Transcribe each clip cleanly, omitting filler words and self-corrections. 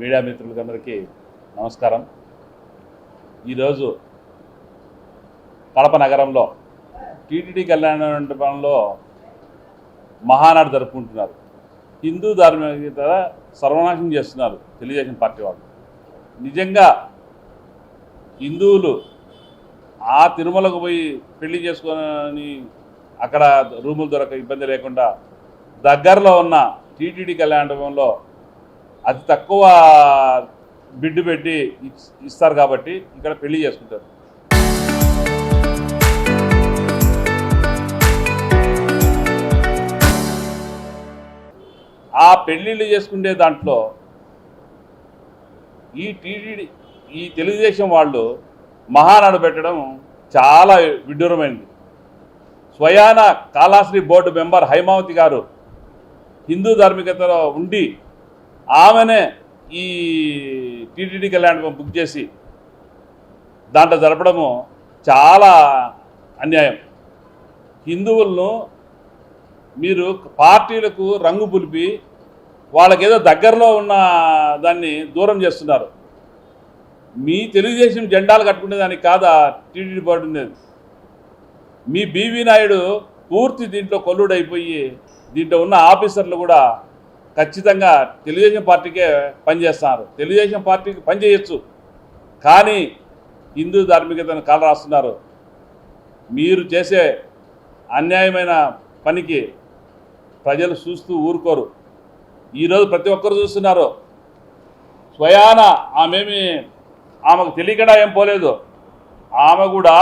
Media మిత్రులందరికీ నమస్కారం. ఈరోజు కడప నగరంలో టీటీడీ కళ్యాణ మండపంలో మహానాడు జరుపుకుంటున్నారు. హిందూ ధార్మికత సర్వనాశనం చేస్తున్నారు తెలుగుదేశం పార్టీ వాళ్ళు. నిజంగా హిందువులు ఆ తిరుమలకు పోయి పెళ్లి చేసుకొని అక్కడ రూములు దొరక ఇబ్బంది లేకుండా దగ్గరలో ఉన్న టీటీడీ కళ్యాణ మండపంలో అతి తక్కువ బిడ్డు పెట్టి ఇస్తారు కాబట్టి ఇక్కడ పెళ్లి చేసుకుంటారు. ఆ పెళ్ళిళ్ళు చేసుకునే దాంట్లో ఈ తెలుగుదేశం వాళ్ళు మహానాడు పెట్టడం చాలా విడ్డూరమైంది. స్వయాన కాళాశ్రీ బోర్డు మెంబర్ హైమావతి గారు హిందూ ధార్మికతలో ఉండి ఆమెనే ఈ టీటీడీ కళ్యాణం బుక్ చేసి దాంట్లో జరపడము చాలా అన్యాయం. హిందువులను మీరు పార్టీలకు రంగు పులిపి వాళ్ళకేదో దగ్గరలో ఉన్న దాన్ని దూరం చేస్తున్నారు. మీ తెలుగుదేశం జెండాలు కట్టుకునే దానికి కాదా టీటీడీ బోర్డు ఉండేది. మీ బీవీ నాయుడు పూర్తి దీంట్లో కొల్లుడైపోయి దీంట్లో ఉన్న ఆఫీసర్లు కూడా ఖచ్చితంగా తెలుగుదేశం పార్టీకే పనిచేస్తున్నారు. తెలుగుదేశం పార్టీకి పనిచేయచ్చు, కానీ హిందూ ధార్మికతను కాలరాస్తున్నారు. మీరు చేసే అన్యాయమైన పనికి ప్రజలు చూస్తూ ఊరుకోరు. ఈరోజు ప్రతి ఒక్కరు చూస్తున్నారు. స్వయాన ఆమెకు తెలియకుండా ఏం పోలేదు. ఆమె కూడా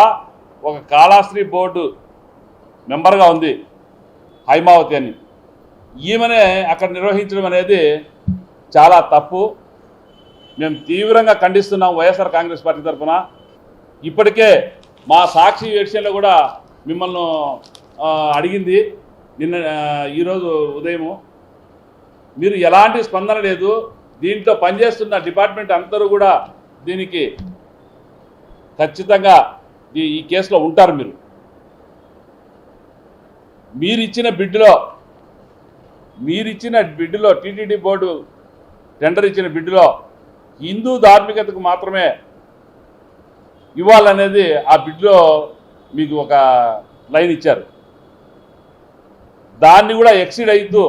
ఒక కాళాశ్రీ బోర్డు మెంబర్గా ఉంది, హైమావతి అని. ఈమెనే అక్కడ నిర్వహించడం అనేది చాలా తప్పు. మేము తీవ్రంగా ఖండిస్తున్నాం వైఎస్ఆర్ కాంగ్రెస్ పార్టీ తరఫున. ఇప్పటికే మా సాక్షి విషయంలో కూడా మిమ్మల్ని అడిగింది ఈరోజు ఉదయము. మీరు ఎలాంటి స్పందన లేదు. దీంట్లో పనిచేస్తున్న డిపార్ట్మెంట్ అందరూ కూడా దీనికి ఖచ్చితంగా ఈ కేసులో ఉంటారు. మీరిచ్చిన బిడ్డులో టీటీడీ బోర్డు టెండర్ ఇచ్చిన బిడ్డులో హిందూ ధార్మికతకు మాత్రమే ఇవ్వాలనేది ఆ బిడ్డులో మీకు ఒక లైన్ ఇచ్చారు. దాన్ని కూడా ఎక్సీడ్ అవుతూ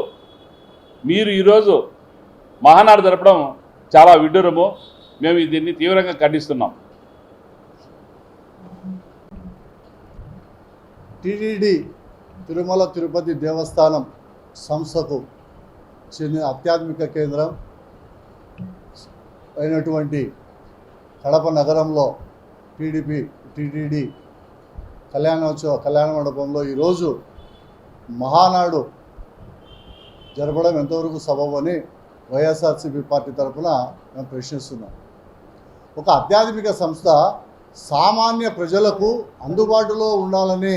మీరు ఈరోజు మహానాడు జరపడం చాలా విడ్డూరము. మేము దీన్ని తీవ్రంగా ఖండిస్తున్నాం. టీటీడీ తిరుమల తిరుపతి దేవస్థానం సంస్థకు చెందిన ఆధ్యాత్మిక కేంద్రం అయినటువంటి కడప నగరంలో టీటీడీ కళ్యాణ మండపంలో ఈరోజు మహానాడు జరపడం ఎంతవరకు సబబని వైఎస్ఆర్సీపీ పార్టీ తరఫున మేము ప్రశ్నిస్తున్నాం. ఒక ఆధ్యాత్మిక సంస్థ సామాన్య ప్రజలకు అందుబాటులో ఉండాలని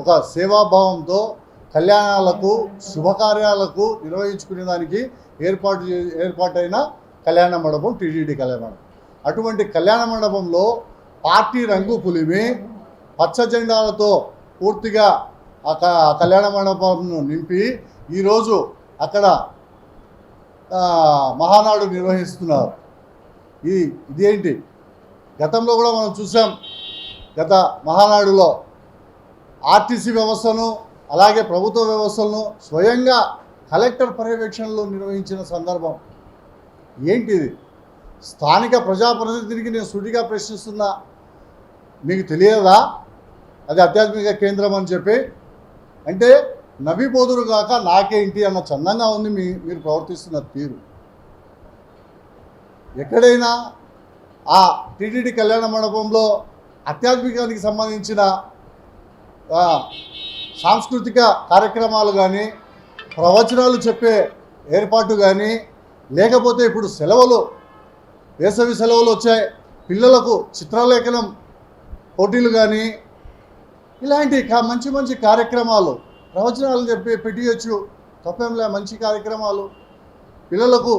ఒక సేవాభావంతో కళ్యాణాలకు శుభకార్యాలకు నిర్వహించుకునే దానికి ఏర్పాటైన కళ్యాణ మండపం టీటీడీ కళ్యాణ మండపం. అటువంటి కళ్యాణ మండపంలో పార్టీ రంగు పులిమి పచ్చ జెండాలతో పూర్తిగా ఆ కళ్యాణ మండపంను నింపి ఈరోజు అక్కడ మహానాడు నిర్వహిస్తున్నారు. ఇదేంటి? గతంలో కూడా మనం చూసాం. గత మహానాడులో ఆర్టీసీ వ్యవస్థను అలాగే ప్రభుత్వ వ్యవస్థలను స్వయంగా కలెక్టర్ పర్యవేక్షణలో నిర్వహించిన సందర్భం ఏంటిది? స్థానిక ప్రజాప్రతినిధికి నేను సూటిగా ప్రశ్నిస్తున్నా, మీకు తెలియదా అది ఆధ్యాత్మిక కేంద్రం అని చెప్పి? అంటే నవ్విపోదురు కాక నాకేంటి అన్న చందంగా ఉంది మీరు ప్రవర్తిస్తున్న తీరు. ఎక్కడైనా ఆ టీటీడీ కళ్యాణ మండపంలో ఆధ్యాత్మికానికి సంబంధించిన సాంస్కృతిక కార్యక్రమాలు కానీ ప్రవచనాలు చెప్పే ఏర్పాటు కానీ లేకపోతే ఇప్పుడు వేసవి సెలవులు వచ్చాయి, పిల్లలకు చిత్రలేఖనం పోటీలు కానీ ఇలాంటి మంచి మంచి కార్యక్రమాలు ప్రవచనాలు చెప్పి పెట్టియచ్చు, తప్పేంలే. మంచి కార్యక్రమాలు పిల్లలకు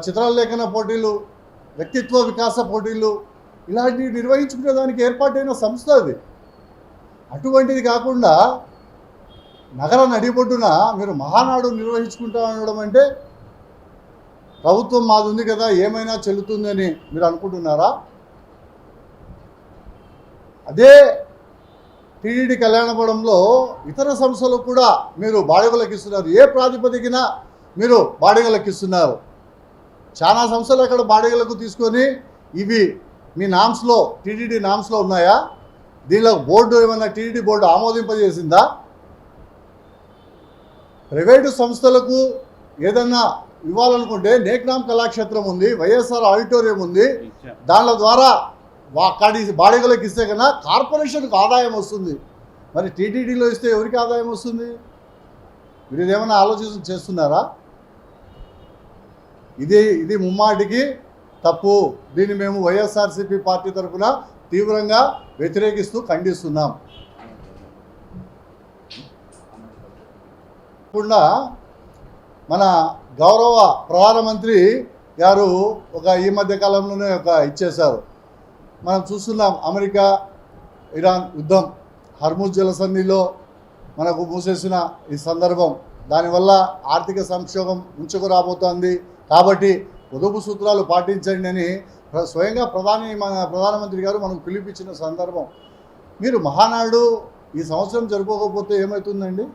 చిత్రలేఖన పోటీలు, వ్యక్తిత్వ వికాస పోటీలు ఇలాంటివి నిర్వహించుకునే దానికి ఏర్పాటైన సంస్థ అది. అటువంటిది కాకుండా నగర నడిబొడ్డున మీరు మహానాడు నిర్వహించుకుంటా అనడం అంటే ప్రభుత్వం మాది ఉంది కదా ఏమైనా చెల్లుతుందని మీరు అనుకుంటున్నారా? అదే టీటీడీ కళ్యాణపురంలో ఇతర సంస్థలకు కూడా మీరు బాడిగలకు ఇస్తున్నారు. ఏ ప్రాతిపదికన మీరు బాడిగలకు ఇస్తున్నారు? చాలా సంస్థలు అక్కడ బాడిగలకు తీసుకొని ఇవి మీ నామ్స్లో టీటీడీ నామ్స్లో ఉన్నాయా? దీనిలో బోర్డు ఏమైనా టీటీడీ బోర్డు ఆమోదింపజేసిందా? ప్రైవేటు సంస్థలకు ఏదన్నా ఇవ్వాలనుకుంటే నేక్నామ్ కళాక్షేత్రం ఉంది, వైఎస్ఆర్ ఆడిటోరియం ఉంది. దానిల ద్వారా బాడిగలకు ఇస్తే కన్నా కార్పొరేషన్కు ఆదాయం వస్తుంది. మరి టీటీడీలో ఇస్తే ఎవరికి ఆదాయం వస్తుంది? మీరు ఇదేమైనా ఆలోచన చేస్తున్నారా? ఇది ముమ్మాటికి తప్పు. దీన్ని మేము వైఎస్ఆర్సీపీ పార్టీ తరఫున తీవ్రంగా వ్యతిరేకిస్తూ ఖండిస్తున్నాం. కాకుండా మన గౌరవ ప్రధానమంత్రి గారు ఈ మధ్య కాలంలోనే ఇచ్చేశారు. మనం చూస్తున్నాం అమెరికా ఇరాన్ యుద్ధం, హర్ముజ్ జలసంధిలో మనకు మూసేసిన ఈ సందర్భం, దానివల్ల ఆర్థిక సంక్షోభం ముంచుకు రాబోతోంది. కాబట్టి పొదుపు సూత్రాలు పాటించండి అని స్వయంగా ప్రధానమంత్రి గారు మనకు పిలిపించిన సందర్భం. మీరు మహానాడు ఈ సంవత్సరం జరుపుకోకపోతే ఏమవుతుందండి?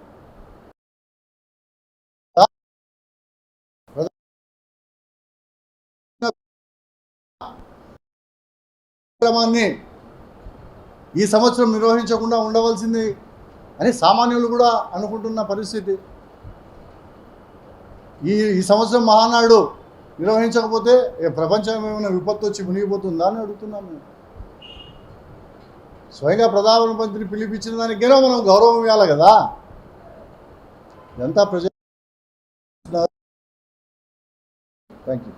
కార్యక్రమాన్ని ఈ సంవత్సరం నిర్వహించకుండా ఉండవలసింది అని సామాన్యులు కూడా అనుకుంటున్న పరిస్థితి. ఈ సంవత్సరం మహానాడు నిర్వహించకపోతే ప్రపంచం ఏమైనా విపత్తు వచ్చి మునిగిపోతుందా అని అడుగుతున్నాం మేము. స్వయంగా ప్రధానమంత్రి పిలిపించిన దానికైనా మనం గౌరవం ఇవ్వాలి కదా. ఇదంతా ప్రజలు. Thank you.